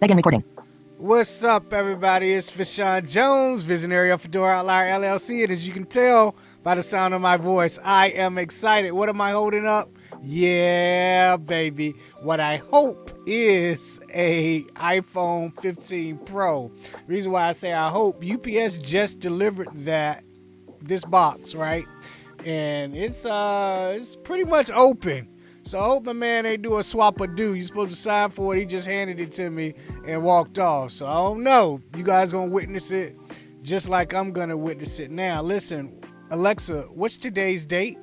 Begin recording. What's up, everybody? It's Fashawn Jones, visionary of Fedora Outlier LLC, and as you can tell by the sound of my voice, I am excited. What am I holding up? Yeah, baby. What I hope is a iPhone 15 Pro. Reason why I say I hope, UPS just delivered this box, right? And it's pretty much open. So I hope my man ain't do a swap or do. You're supposed to sign for it. He just handed it to me and walked off. So I don't know. You guys gonna witness it just like I'm gonna witness it now. Listen, Alexa, what's today's date?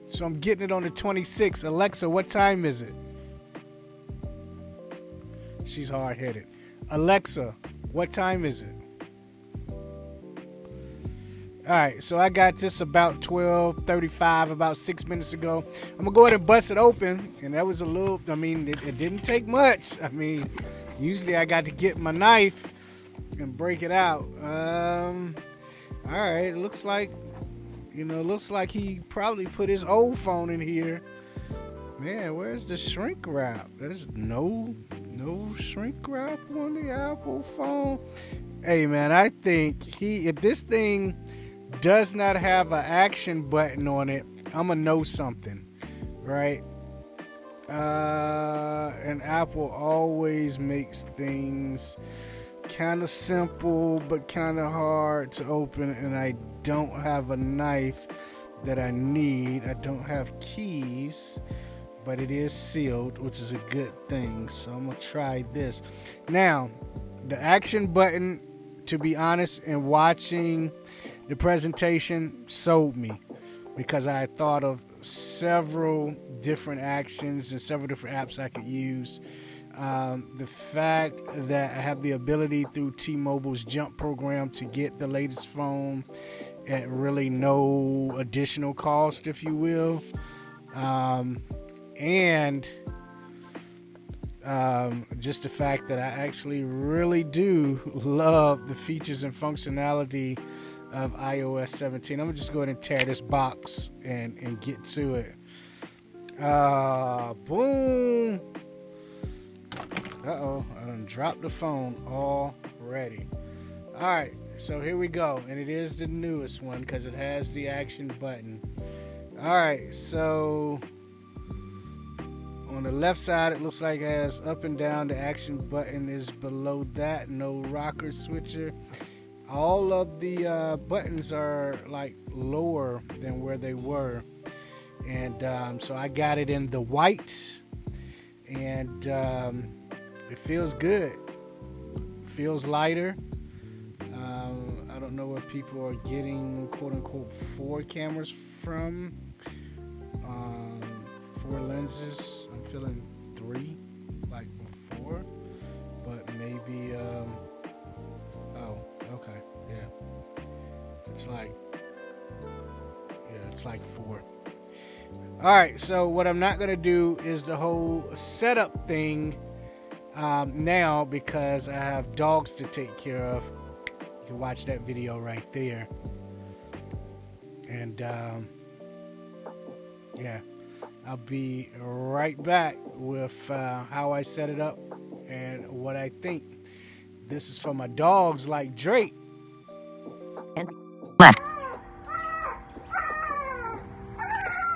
So I'm getting it on the 26th. Alexa, what time is it? She's hard-headed. Alexa, what time is it? All right, so I got this about 12:35, about 6 minutes ago. I'm going to go ahead and bust it open, and that was a little, it didn't take much. Usually I got to get my knife and break it out. All right, it looks like he probably put his old phone in here. Man, where's the shrink wrap? There's no shrink wrap on the Apple phone. Hey, man, I think if this thing does not have an action button on it, I'm gonna know something, right? And Apple always makes things kind of simple but kind of hard to open, and I don't have a knife that I need. I don't have keys, but it is sealed, which is a good thing. So I'm gonna try this. Now, the action button, to be honest, and watching the presentation sold me, because I thought of several different actions and several different apps I could use. The fact that I have the ability through T-Mobile's Jump program to get the latest phone at really no additional cost, if you will. And just the fact that I actually really do love the features and functionality of iOS 17. I'm gonna just go ahead and tear this box and get to it. Boom. Uh-oh, I done dropped the phone already. Alright, so here we go. And it is the newest one because it has the action button. Alright, so on the left side, it looks like it has up and down. The action button is below that. No rocker switcher. All of the buttons are like lower than where they were. And so I got it in the white. And it feels good. It feels lighter. I don't know where people are getting quote-unquote 4 cameras from. 4 lenses. I'm feeling 3, like before, but maybe okay, yeah, it's like 4. All right, so what I'm not gonna do is the whole setup thing now, because I have dogs to take care of. You can watch that video right there. And yeah, I'll be right back with how I set it up and what I think. This is for my dogs like Drake. And left.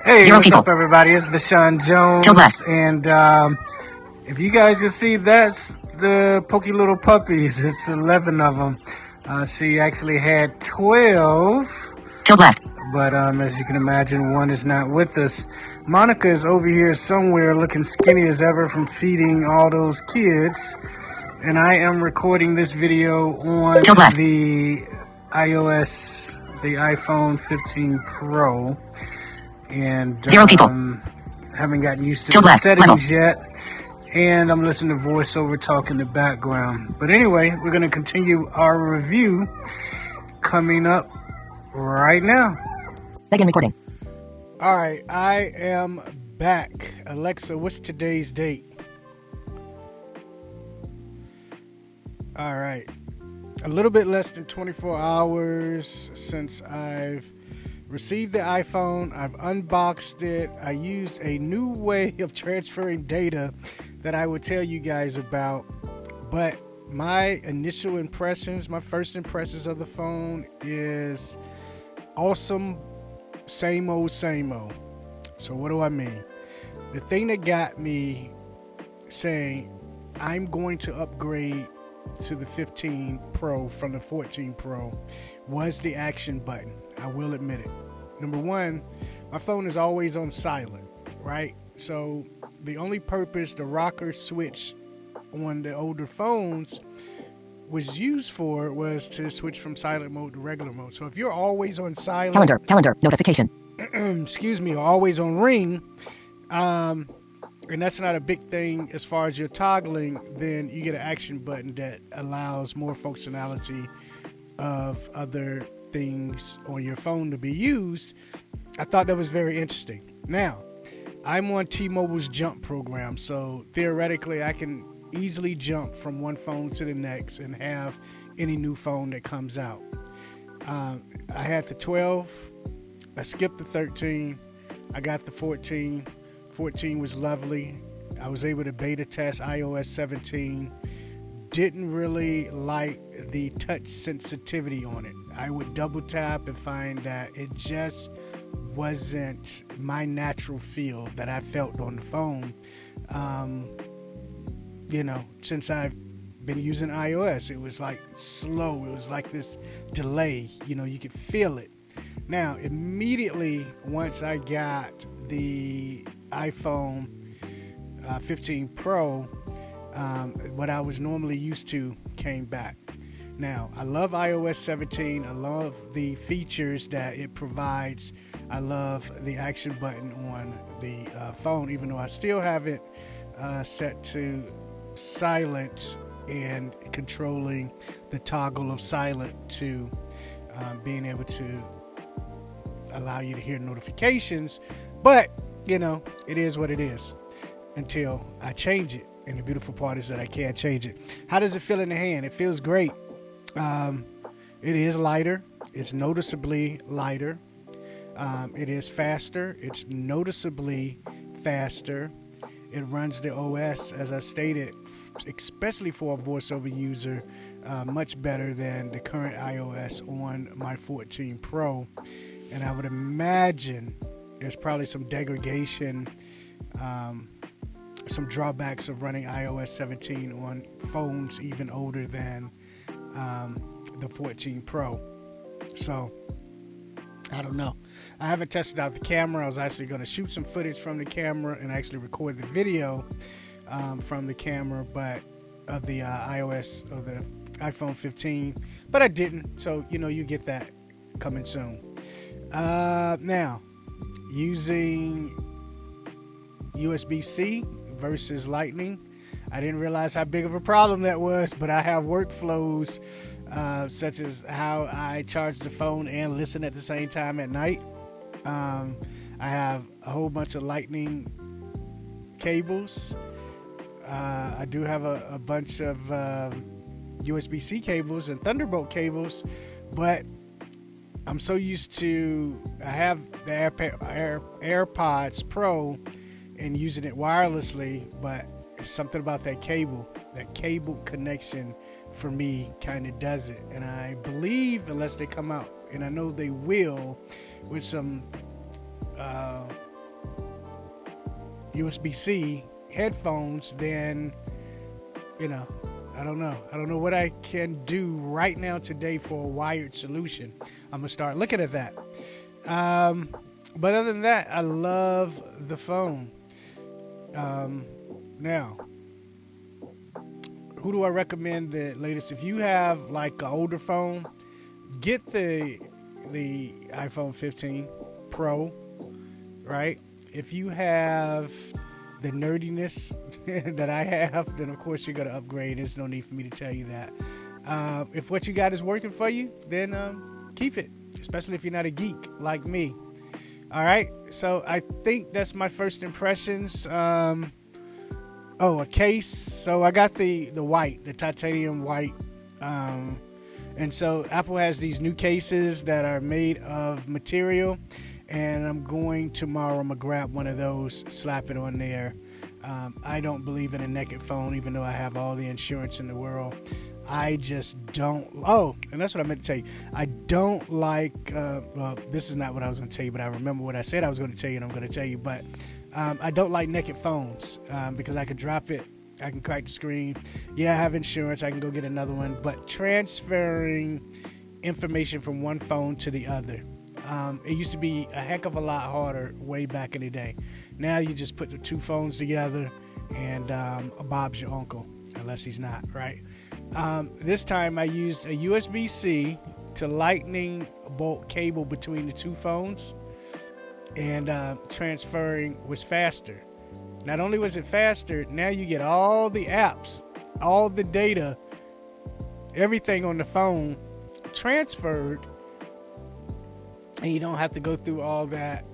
Hey, 0 what's people. up, everybody? It's Fashawn Jones. Tilt left. And if you guys can see, that's the Pokey Little Puppies. It's 11 of them. She actually had 12. Tilt left. But as you can imagine, one is not with us. Monica is over here somewhere looking skinny as ever from feeding all those kids. And I am recording this video on the iPhone 15 Pro. And 0 people. Haven't gotten used to the settings yet. And I'm listening to voiceover talk in the background. But anyway, we're going to continue our review coming up right now. Begin recording. All right, I am back. Alexa, what's today's date? All right, a little bit less than 24 hours since I've received the iPhone. I've unboxed it. I used a new way of transferring data that I would tell you guys about. But my initial impressions, my first impressions of the phone is awesome, same old, same old. So what do I mean? The thing that got me saying I'm going to upgrade to the 15 Pro from the 14 Pro was the action button. I will admit it. Number one, my phone is always on silent, right? So the only purpose the rocker switch on the older phones was used for was to switch from silent mode to regular mode. So if you're always on silent, Calendar, notification. excuse me, or always on ring, and that's not a big thing as far as your toggling, then you get an action button that allows more functionality of other things on your phone to be used. I thought that was very interesting. Now, I'm on T-Mobile's Jump program, so theoretically I can easily jump from one phone to the next and have any new phone that comes out. I had the 12, I skipped the 13, I got the 14. 14 was lovely. I was able to beta test iOS 17. Didn't really like the touch sensitivity on it. I would double tap and find that it just wasn't my natural feel that I felt on the phone. Since I've been using iOS, it was like slow. It was like this delay. You could feel it. Now, immediately once I got the iPhone 15 Pro, what I was normally used to came back. Now, I love iOS 17. I love the features that it provides. I love the action button on the phone, even though I still have it set to silent and controlling the toggle of silent to being able to allow you to hear notifications. But it is what it is until I change it. And the beautiful part is that I can't change it. How does it feel in the hand? It feels great. It is lighter. It's noticeably lighter. It is faster. It's noticeably faster. It runs the OS, as I stated, especially for a voiceover user, much better than the current iOS on my 14 Pro. And I would imagine there's probably some degradation, some drawbacks of running iOS 17 on phones even older than the 14 Pro. So, I don't know. I haven't tested out the camera. I was actually going to shoot some footage from the camera and actually record the video from the camera, but of the iOS or the iPhone 15, but I didn't. So, you get that coming soon. Now, using USB-C versus Lightning, I didn't realize how big of a problem that was, but I have workflows such as how I charge the phone and listen at the same time at night. I have a whole bunch of Lightning cables. I do have a bunch of USB-C cables and Thunderbolt cables, but I'm so used to, I have the AirPods Pro and using it wirelessly, but something about that cable connection for me kind of does it. And I believe, unless they come out, and I know they will, with some USB-C headphones, then, I don't know what I can do right now today for a wired solution. I'm gonna start looking at that. But other than that, I love the phone. Now, who do I recommend the latest? If you have like an older phone, get the iPhone 15 Pro, right? If you have the nerdiness that I have, then of course you're going to upgrade. There's no need for me to tell you that. If what you got is working for you, then keep it, especially if you're not a geek like me. All right, so I think that's my first impressions. A case. So I got the white, the titanium white. And so Apple has these new cases that are made of material, and I'm going tomorrow, I'm going to grab one of those, slap it on there, I don't believe in a naked phone, even though I have all the insurance in the world. I just don't. Oh, and that's what I meant to tell you. I don't like. Well, this is not what I was going to tell you, but I remember what I said I was going to tell you, and I'm going to tell you. But I don't like naked phones because I could drop it, I can crack the screen. Yeah, I have insurance. I can go get another one. But transferring information from one phone to the other, it used to be a heck of a lot harder way back in the day. Now you just put the two phones together, and Bob's your uncle, unless he's not, right? This time I used a USB-C to lightning bolt cable between the two phones, and transferring was faster. Not only was it faster, now you get all the apps, all the data, everything on the phone transferred, and you don't have to go through all that,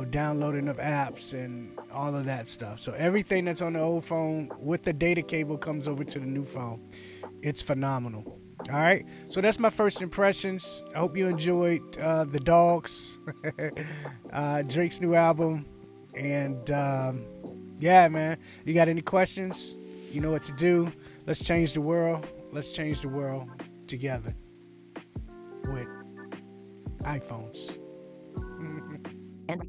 downloading of apps and all of that stuff. So everything that's on the old phone with the data cable comes over to the new phone. It's phenomenal. All right, so that's my first impressions. I hope you enjoyed the Dogs, Drake's new album, and yeah, man. You got any questions? You know what to do. Let's change the world. Let's change the world together with iPhones. And